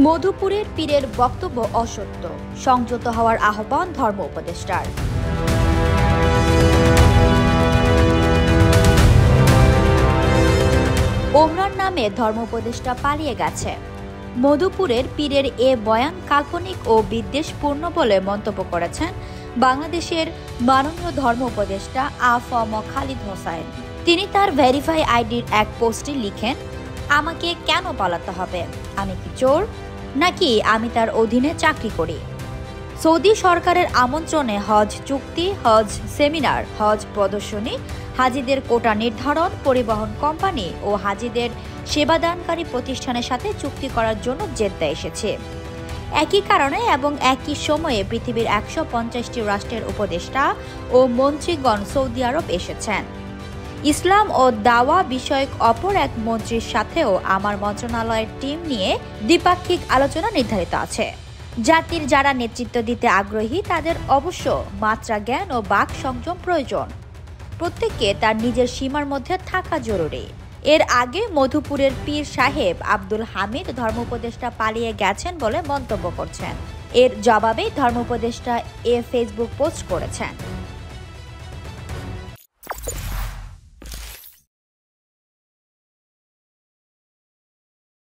মধুপুরের পীরের বক্তব্য অসত্য, সংযত হওয়ার আহ্বান ধর্ম উপদেষ্টার। ওমরান নামে ধর্ম উপদেষ্টা পালিয়ে গেছে। মধুপুরের পীরের এ বয়ান কাল্পনিক ও বিদ্বেষপূর্ণ বলে মন্তব্য করেছেন বাংলাদেশের মাননীয় ধর্ম উপদেষ্টা আ.ফ.ম. খালিদ হোসাইন। তিনি তার ভেরিফাই আইডির এক পোস্টে লিখেন, আমাকে কেন পালাতে হবে? আমি কি চোর নাকি আমি তার অধীনে চাকরি করি? সৌদি সরকারের আমন্ত্রণে হজ চুক্তি, হজ সেমিনার, হজ প্রদর্শনী, হাজিদের কোটা নির্ধারণ, পরিবহন কোম্পানি ও হাজিদের সেবাদানকারী প্রতিষ্ঠানের সাথে চুক্তি করার জন্য জেদ্দা এসেছে। একই কারণে এবং একই সময়ে পৃথিবীর 150টি রাষ্ট্রের উপদেষ্টা ও মন্ত্রীগণ সৌদি আরব এসেছেন। ইসলাম ও দাওয়া বিষয়ক অপর এক মন্ত্রীর সাথেও আমার মন্ত্রণালয়ের টিম নিয়ে দ্বিপাক্ষিক আলোচনা নির্ধারিত আছে। জাতির যারা নেতৃত্ব দিতে আগ্রহী তাদের অবশ্য মাত্রা জ্ঞান ও বাক সংযম প্রয়োজন। প্রত্যেককে তার নিজের সীমার মধ্যে থাকা জরুরি। এর আগে মধুপুরের পীর সাহেব আব্দুল হামিদ ধর্ম উপদেষ্টা পালিয়ে গেছেন বলে মন্তব্য করছেন। এর জবাবে ধর্ম উপদেষ্টা ফেসবুক পোস্ট করেছেন।